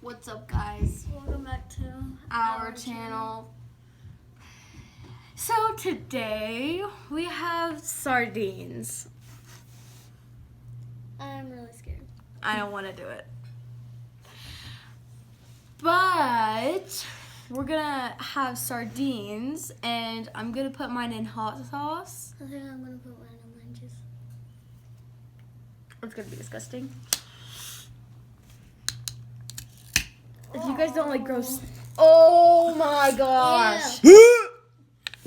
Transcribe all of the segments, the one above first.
What's up, guys? Welcome back to Our channel. So today we have sardines. I'm really scared. I don't want to do it. But we're gonna have sardines and I'm gonna put mine in hot sauce. I think I'm gonna put mine on lunches. It's gonna be disgusting. If you guys don't like gross. Oh my gosh.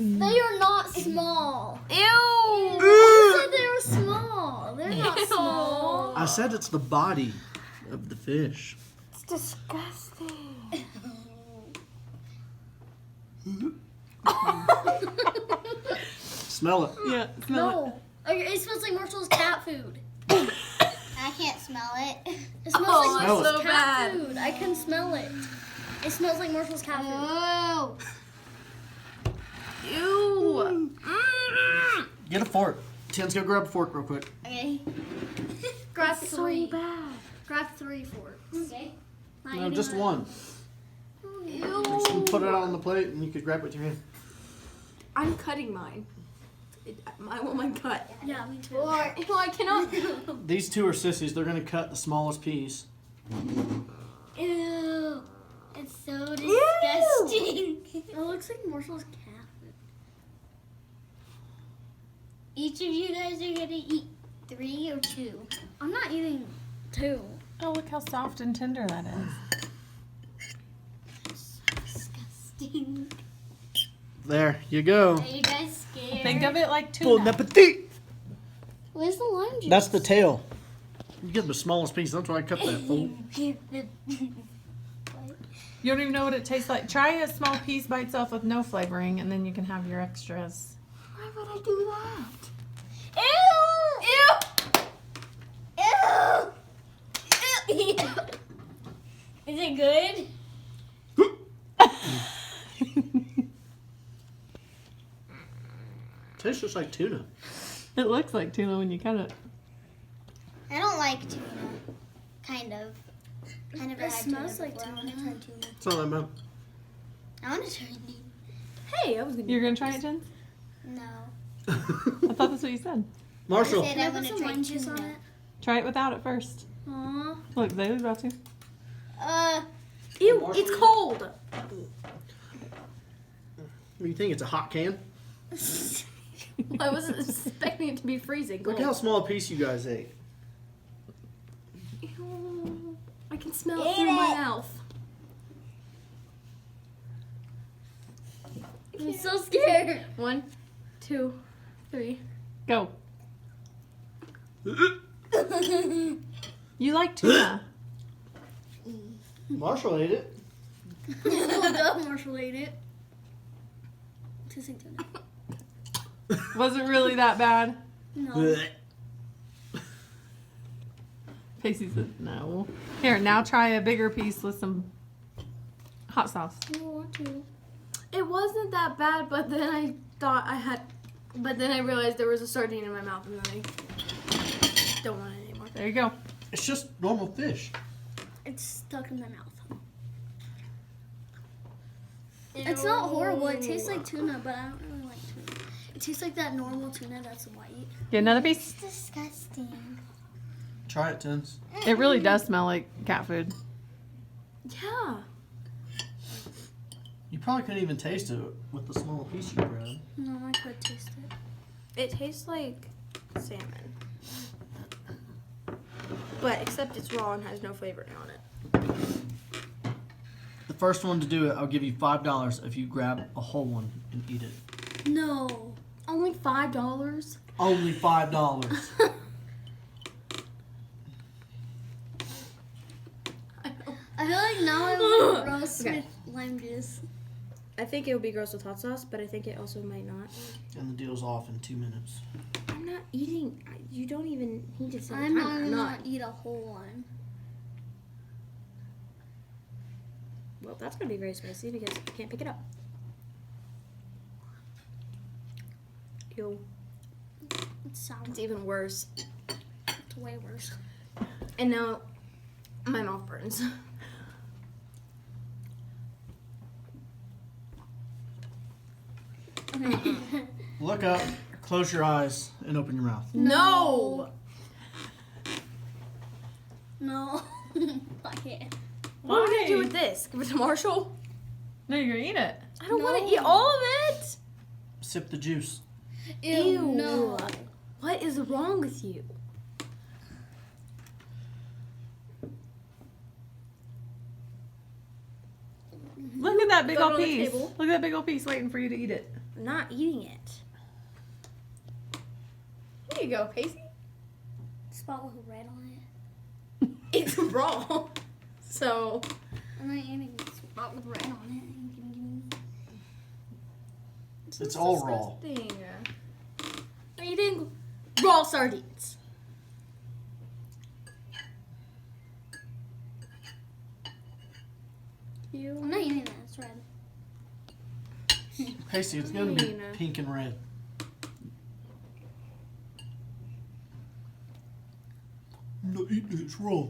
They are not small. Ew. I said they were small. They're not small. I said it's the body of the fish. It's disgusting. Smell it. Yeah, smell it. No. It smells like Marshall's cat food. I can't smell it. It smells Oh, like smell Marshall's it. cat So bad. food. I can smell it. It smells like Marshall's cat food. Oh. Ew. Get a fork. Tim's go grab a fork real quick. Okay. Grab So three. bad. Grab 3 forks. Okay. Not No, eating just that. one. Ew. Just put it on the plate and you could grab it with your hand. I'm cutting mine. I want mine cut. Yeah, me too. No, I cannot. These two are sissies. They're going to cut the smallest piece. Ew. It's so disgusting. It looks like Marshall's cat food. Each of you guys are gonna eat 3 or 2. I'm not eating 2. Oh, look how soft and tender that is. Disgusting. There you go. Are you guys scared? Think of it like Bon tuna. appetit. Where's the lime juice? That's the tail. You get the smallest piece. That's why I cut that, fool. You don't even know what it tastes like. Try a small piece by itself with no flavoring, and then you can have your extras. Why would I do that? Ew! Ew! Is it good? Tastes just like tuna. It looks like tuna when you cut it. I don't like tuna. Kind of. I never It had smells tuna like before. tuna. I want to try tuna. That's all I meant. I want to try tuna. Hey, I was gonna. You're gonna try it, Jen? No. I thought that's what you said. Marshall. I said Can I I put want to some try lime juice on tuna. it? Try it without it first. Aw. Look, Zaylee's about to. Ew, it's cold. What do you think? It's a hot can? I wasn't expecting it to be freezing Look cold. how small a piece you guys ate. Ew. I can smell Eat it through my it. mouth. I'm so scared. 1, 2, 3. Go. You like tuna. Marshall ate it. Well done, Marshall ate it. Tastes like tuna. Was it really that bad? No. Pacey said no. Here, now try a bigger piece with some hot sauce. I don't want to. It wasn't that bad, but then I thought I had. But then I realized there was a sardine in my mouth, and then I don't want it anymore. There you go. It's just normal fish. It's stuck in my mouth. It's not horrible. It tastes like tuna, but I don't really like tuna. It tastes like that normal tuna that's white. Get another piece. It's disgusting. Try it, Tins. It really does smell like cat food. Yeah. You probably couldn't even taste it with the small piece you grabbed. No, I could taste it. It tastes like salmon. But except it's raw and has no flavoring on it. The first one to do it, I'll give you $5 if you grab a whole one and eat it. No. Only $5? Only $5. I feel like now I want roast Okay. with lime juice. I think it would be gross with hot sauce, but I think it also might not. And the deal's off in 2 minutes. I'm not eating. You don't even need to say the I'm not time. gonna eat a whole one. Well, that's gonna be very spicy because I can't pick it up. Ew. It's sour. It's even worse. It's way worse. And now my mouth burns. Look up, close your eyes, and open your mouth. No. No. I can't. What are we gonna do Why? with this? Give it to Marshall? No, you're gonna eat it. I don't want No. to eat all of it. Sip the juice. Ew, no. What is wrong with you? Look at that big Put it old on the piece. table. Look at that big old piece waiting for you to eat it. I'm not eating it. Here you go, Pacey. Spot with red on it. It's raw. So I'm not eating the spot with red on it. It's all raw. disgusting. I'm eating raw sardines. I'm not eating that. It's red. Pacey, it's gonna be Mean. pink and red. I'm not eating it, it's raw.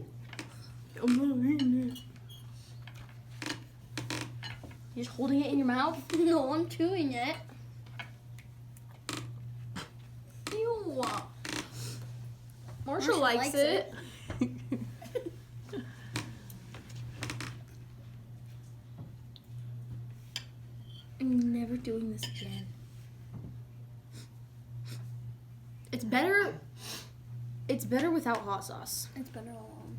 I'm not eating it. You're just holding it in your mouth? No, I'm chewing it. Ew. Marshall Marshall likes likes it. I'm never doing this again. It's better. It's better without hot sauce. It's better alone.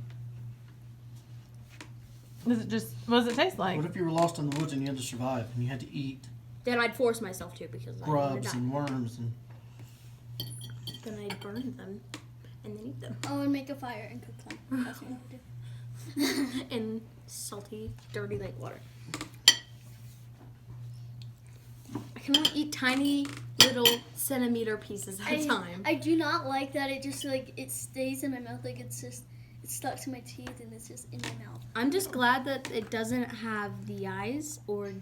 What does it taste like? What if you were lost in the woods and you had to survive and you had to eat Then I'd force myself to because grubs I and worms and then I'd burn them and then eat them Oh, and make a fire and cook them. That's what I would do. in salty, dirty lake water. I can only eat tiny little centimeter pieces at a time. I do not like that. It just like it stays in my mouth. Like it's stuck to my teeth and it's just in my mouth. I'm just glad that it doesn't have the eyes or.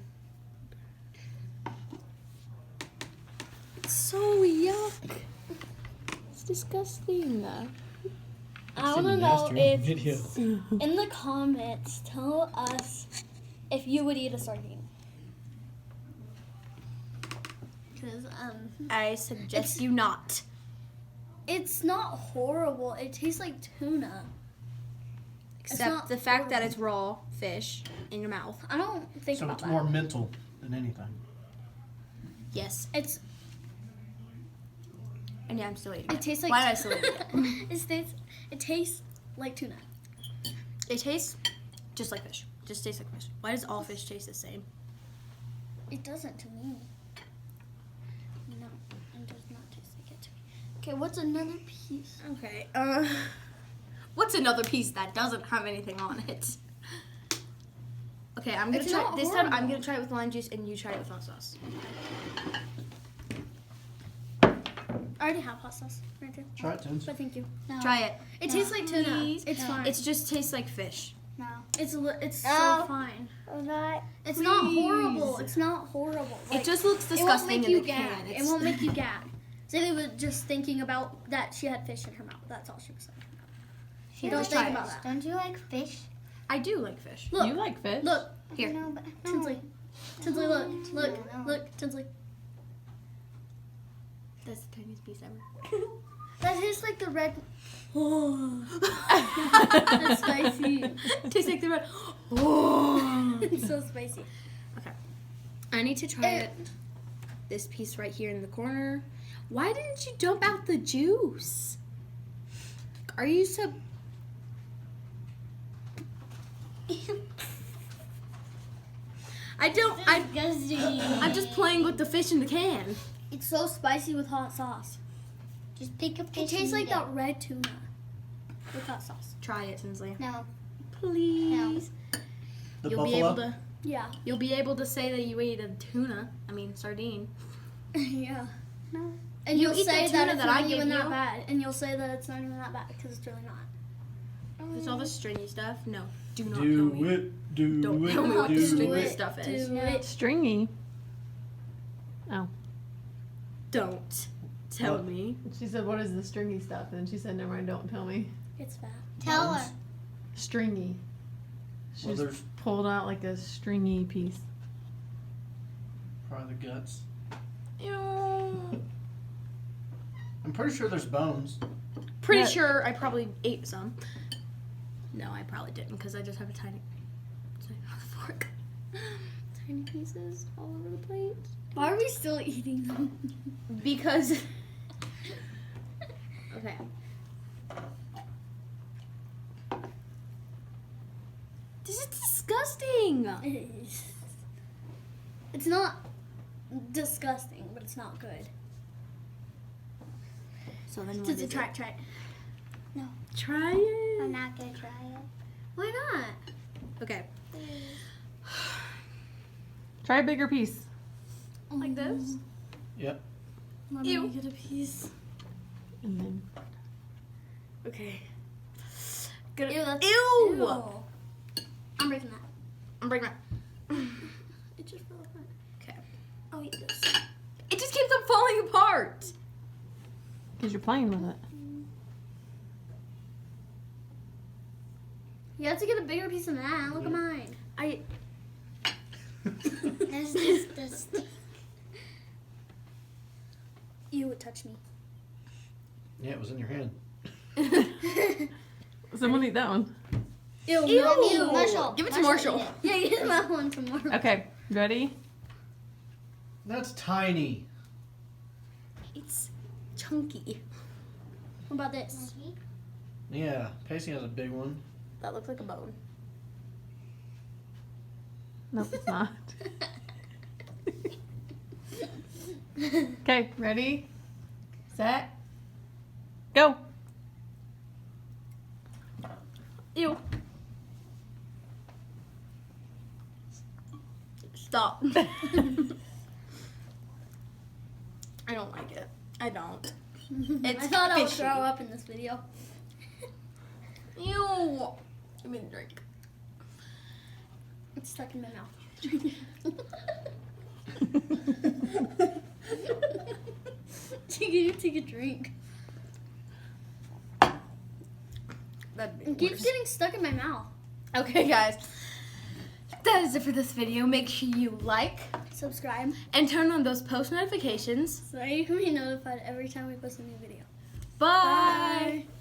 It's so yuck. It's disgusting. I want to know if in the comments tell us if you would eat a sardine. Because I suggest you not. it's not horrible. It tastes like tuna. Except not the fact that it's raw fish in your mouth. I don't think so about it's that. more mental than anything. Yes. It's And yeah, I'm still eating it tastes like Why did I still eat it? it tastes like tuna. It tastes just like fish. Just tastes like fish. Why does all fish taste the same? It doesn't to me. No, it does not taste like it to me. Okay, what's another piece? Okay. What's another piece that doesn't have anything on it? Okay, I'm gonna It's try not this time. I'm horrible. gonna try it with lime juice, and you try it with hot sauce. I already have hot sauce right there. Try it, Tins. But thank you. No. Try it. It tastes like tuna. Please. It's fine. It just tastes like fish. no. It's so No. fine. Not. It's not Please. horrible. It's not horrible. It just looks it won't disgusting make in you the gag. can. It won't make you gag. Sadie was just thinking about that she had fish in her mouth. That's all she was saying. She Don't doesn't think like- about that. Don't you like fish? I do like fish. Look, You like fish? look, Here. No, but Tinsley. Tinsley, look, look, Tinsley. That's the tiniest piece ever. That tastes like the red. Oh, that's spicy. Tastes like the red. Oh. It's so spicy. I need to try it. This piece right here in the corner. Why didn't you dump out the juice? Are you so? I don't. I'm just playing with the fish in the can. It's so spicy with hot sauce. just pick a It fish. tastes and like eat that red tuna with hot sauce. Try it, Tinsley. No. Please. The You'll buffalo. be able to. Yeah. You'll be able to say that you ate a tuna. I mean sardine. Yeah. No. And You you'll eat the say tuna that it's that I not give even you. that bad. And you'll say that it's not even that bad because it's really not. There's all the stringy stuff. No, do not tell Do me. it. Do Don't it. tell me what the do stringy it. stuff is. Do it. Stringy. Don't tell What? me. She said, "What is the stringy stuff?" And she said, "Never mind. Don't tell me." It's fat. Tell her. Stringy. She Well, just there's pulled out like a stringy piece. probably the guts. Ew. I'm pretty sure there's bones. Pretty Yeah. sure I probably ate some. No, I probably didn't because I just have a tiny fork. Tiny pieces all over the plate. Why are we still eating them? Because. Okay. This is disgusting. It is. It's not disgusting, but it's not good. So then what Just is try it? it, try it. Try it. I'm not gonna try it. Why not? Okay. Try a bigger piece. Like this? Yep. Let Ew. me get a piece. And then Okay. Ew, that's Ew. I'm breaking that. I'm breaking my. It just fell apart. Okay. I'll eat this. It just keeps on falling apart. because you're playing with it. You have to get a bigger piece than that. Look at mine. That's disgusting. You would touch me. Yeah, it was in your hand. Someone eat that one. Ew, Ew. no. Marshall. Give it to Marshall. eat Yeah, get that one tomorrow. Okay, ready? That's tiny. It's chunky. What about this? Yeah, Pacey has a big one. That looks like a bone. Nope, it's not. Okay, ready? Set. Go. Ew. Stop. I don't like it. I don't. It's I thought I would fishy. throw up in this video. Ew. Give me a drink. It's stuck in my mouth. Take a drink. That'd be It keeps worse. getting stuck in my mouth. Okay, guys. That is it for this video. Make sure you like Subscribe and turn on those post notifications. so that you can be notified every time we post a new video. Bye. Bye.